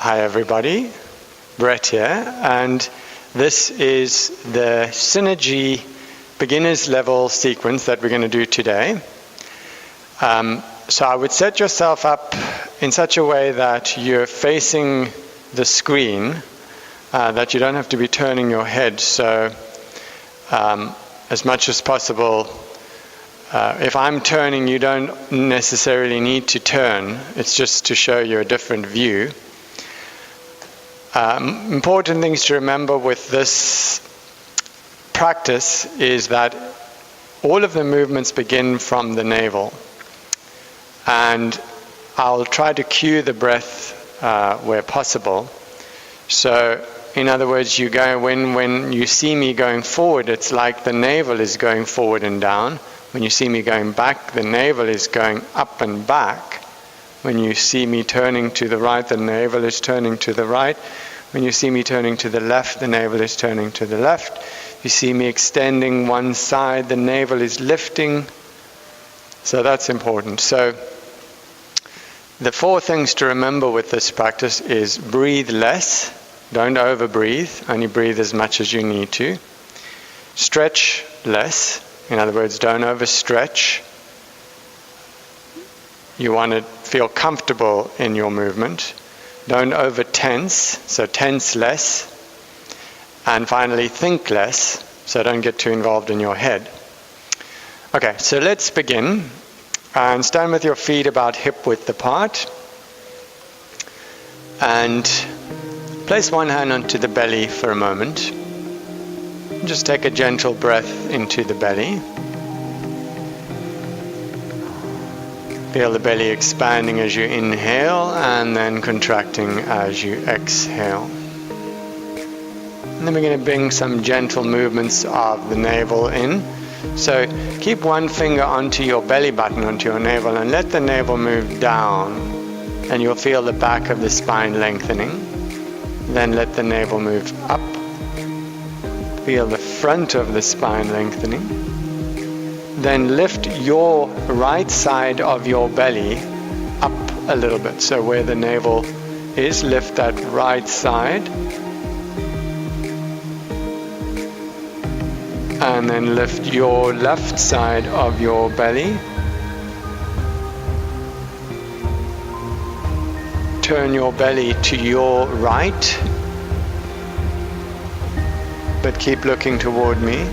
Hi everybody, Brett here, and this is the Synergy beginner's level sequence that we're going to do today. So I would set yourself up in such a way that you're facing the screen, that you don't have to be turning your head. So as much as possible, if I'm turning, you don't necessarily need to turn. It's just to show you a different view. Important things to remember with this practice is that all of the movements begin from the navel. And I'll try to cue the breath where possible. So, in other words, you go when you see me going forward, it's like the navel is going forward and down. When you see me going back, the navel is going up and back. When you see me turning to the right, the navel is turning to the right. When you see me turning to the left, the navel is turning to the left. You see me extending one side, the navel is lifting. So that's important. So the four things to remember with this practice is breathe less. Don't over-breathe. Only breathe as much as you need to. Stretch less. In other words, don't overstretch. You want to feel comfortable in your movement. Don't over-tense, so tense less. And finally, think less, so don't get too involved in your head. Okay, so let's begin. And stand with your feet about hip-width apart. And place one hand onto the belly for a moment. Just take a gentle breath into the belly. Feel the belly expanding as you inhale and then contracting as you exhale. And then we're going to bring some gentle movements of the navel in. So keep one finger onto your belly button, onto your navel, and let the navel move down. And you'll feel the back of the spine lengthening. Then let the navel move up. Feel the front of the spine lengthening. Then lift your right side of your belly up a little bit. So where the navel is, lift that right side. And then lift your left side of your belly. Turn your belly to your right. But keep looking toward me.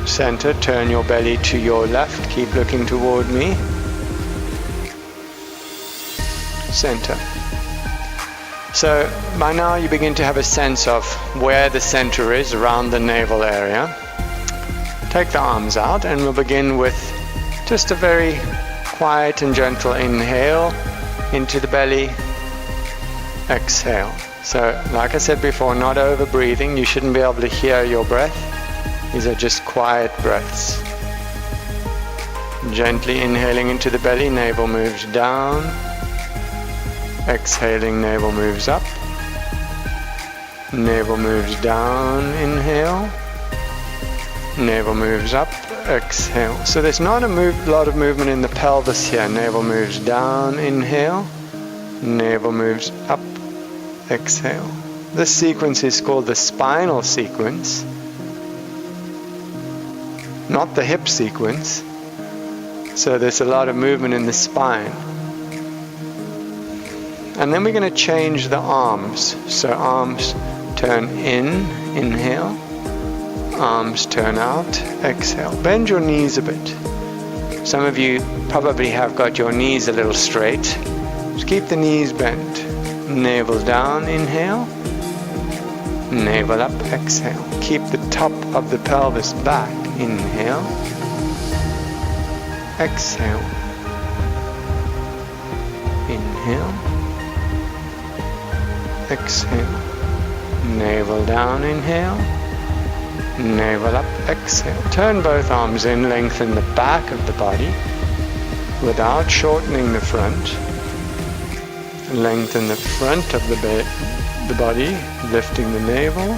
Center, turn your belly to your left, keep looking toward me. Center. So by now you begin to have a sense of where the center is around the navel area. Take the arms out and we'll begin with just a very quiet and gentle inhale into the belly. Exhale. So like I said before, not over breathing. You shouldn't be able to hear your breath. These are just quiet breaths. Gently inhaling into the belly, navel moves down. Exhaling, navel moves up. Navel moves down, inhale. Navel moves up, exhale. So there's not a lot of movement in the pelvis here. Navel moves down, inhale. Navel moves up, exhale. This sequence is called the spinal sequence. Not the hip sequence. So there's a lot of movement in the spine. And then we're going to change the arms. So arms turn in, inhale. Arms turn out, exhale. Bend your knees a bit. Some of you probably have got your knees a little straight. Just keep the knees bent. Navel down, inhale. Navel up, exhale. Keep the top of the pelvis back. Inhale. Exhale. Inhale. Exhale. Navel down, inhale. Navel up, exhale. Turn both arms in, lengthen the back of the body without shortening the front. Lengthen the front of the body, lifting the navel.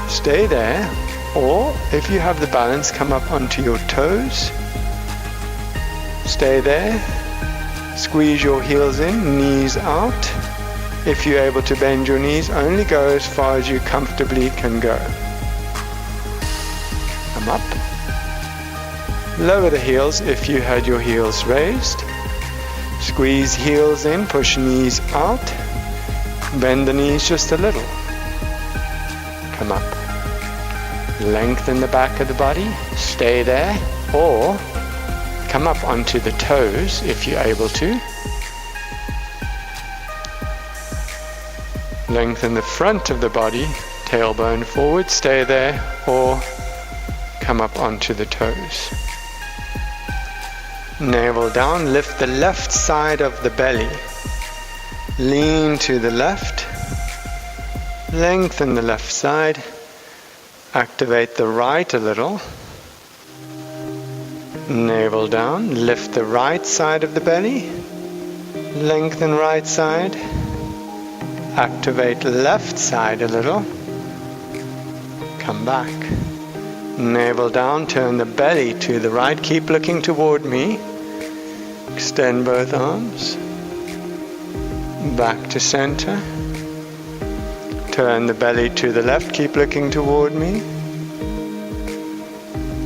Stay there. Or, if you have the balance, come up onto your toes. Stay there. Squeeze your heels in, knees out. If you're able to bend your knees, only go as far as you comfortably can go. Come up. Lower the heels if you had your heels raised. Squeeze heels in, push knees out. Bend the knees just a little. Come up. Lengthen the back of the body. Stay there. Or come up onto the toes if you're able to. Lengthen the front of the body. Tailbone forward. Stay there. Or come up onto the toes. Navel down, lift the left side of the belly. Lean to the left. Lengthen the left side. Activate the right a little. Navel down, lift the right side of the belly. Lengthen right side. Activate left side a little. Come back. Navel down, turn the belly to the right. Keep looking toward me. Extend both arms. Back to center. Turn the belly to the left. Keep looking toward me.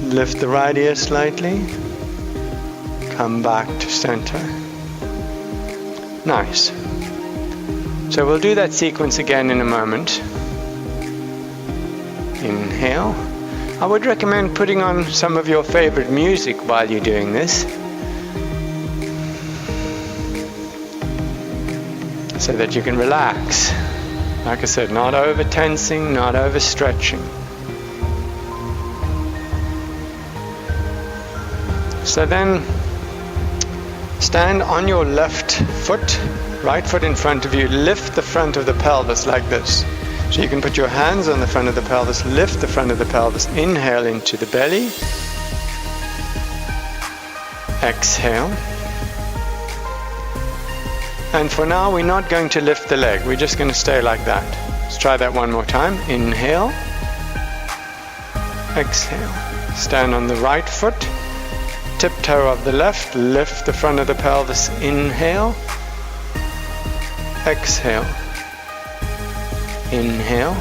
Lift the right ear slightly. Come back to center. Nice. So we'll do that sequence again in a moment. Inhale. I would recommend putting on some of your favorite music while you're doing this, so that you can relax. Like I said, not over tensing, not over stretching. So then stand on your left foot, right foot in front of you, lift the front of the pelvis like this. So you can put your hands on the front of the pelvis, lift the front of the pelvis, inhale into the belly, exhale. And for now, we're not going to lift the leg, we're just going to stay like that. Let's try that one more time. Inhale, exhale. Stand on the right foot, tiptoe of the left, lift the front of the pelvis, inhale, exhale. Inhale,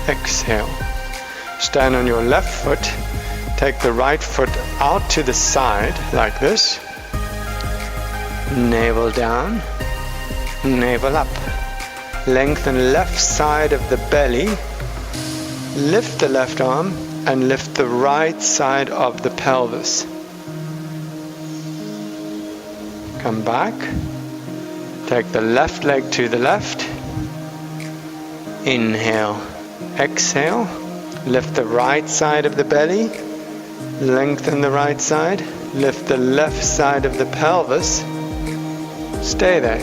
exhale. Stand on your left foot, take the right foot out to the side like this. Navel down, navel up. Lengthen left side of the belly. Lift the left arm and lift the right side of the pelvis. Come back. Take the left leg to the left. Inhale, exhale, lift the right side of the belly, lengthen the right side, lift the left side of the pelvis, stay there,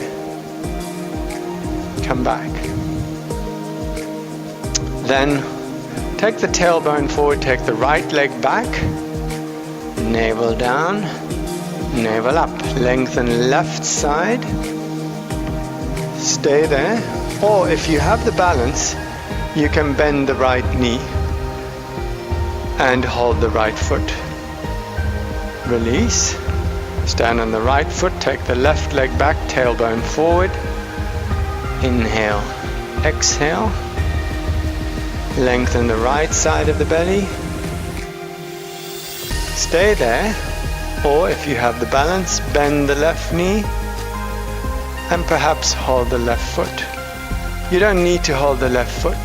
come back. Then take the tailbone forward, take the right leg back, navel down, navel up, lengthen left side, stay there. Or if you have the balance, you can bend the right knee and hold the right foot. Release. Stand on the right foot, take the left leg back, tailbone forward. Inhale, exhale. Lengthen the right side of the belly. Stay there. Or if you have the balance, bend the left knee and perhaps hold the left foot. You don't need to hold the left foot.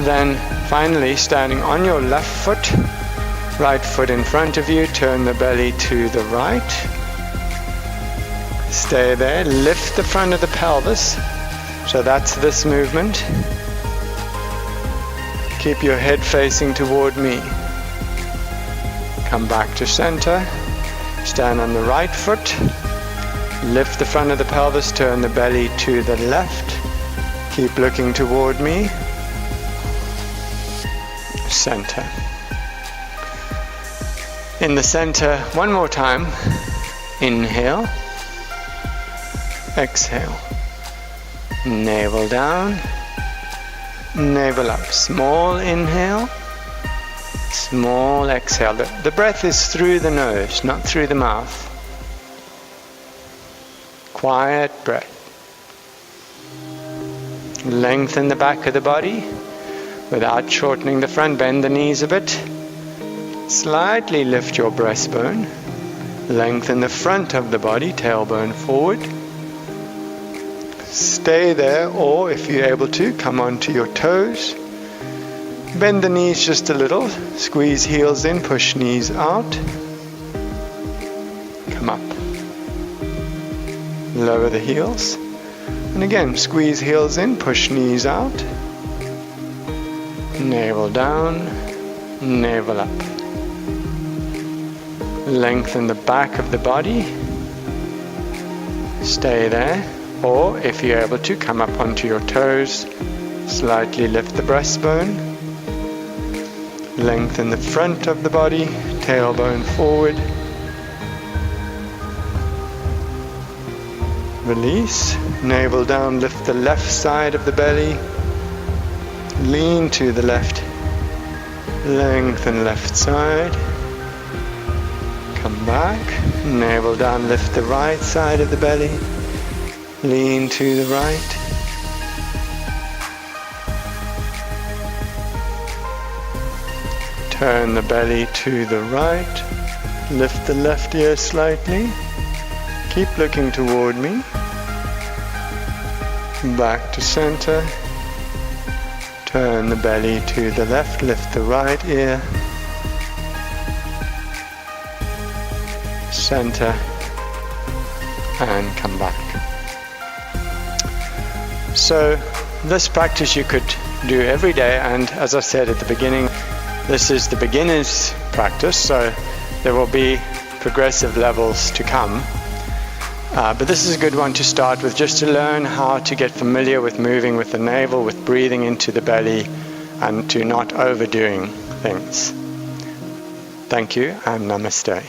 Then finally, standing on your left foot, right foot in front of you, turn the belly to the right. Stay there, lift the front of the pelvis. So that's this movement. Keep your head facing toward me. Come back to center. Stand on the right foot. Lift the front of the pelvis, turn the belly to the left. Keep looking toward me. Center. In the center, one more time. Inhale. Exhale. Navel down. Navel up. Small inhale. Small exhale. The breath is through the nose, not through the mouth. Quiet breath. Lengthen the back of the body without shortening the front. Bend the knees a bit. Slightly lift your breastbone. Lengthen the front of the body, tailbone forward. Stay there, or if you're able to, come onto your toes. Bend the knees just a little. Squeeze heels in, push knees out. Come up. Lower the heels. And again, squeeze heels in, push knees out. Navel down, navel up. Lengthen the back of the body. Stay there. Or if you're able to, come up onto your toes. Slightly lift the breastbone. Lengthen the front of the body, tailbone forward. Release, navel down, lift the left side of the belly, lean to the left, lengthen left side, come back, navel down, lift the right side of the belly, lean to the right, turn the belly to the right, lift the left ear slightly, keep looking toward me. Back to center. Turn the belly to the left, lift the right ear. Center. And come back. So this practice you could do every day, and as I said at the beginning, this is the beginner's practice, so there will be progressive levels to come. But this is a good one to start with, just to learn how to get familiar with moving with the navel, with breathing into the belly, and to not overdoing things. Thank you, and Namaste.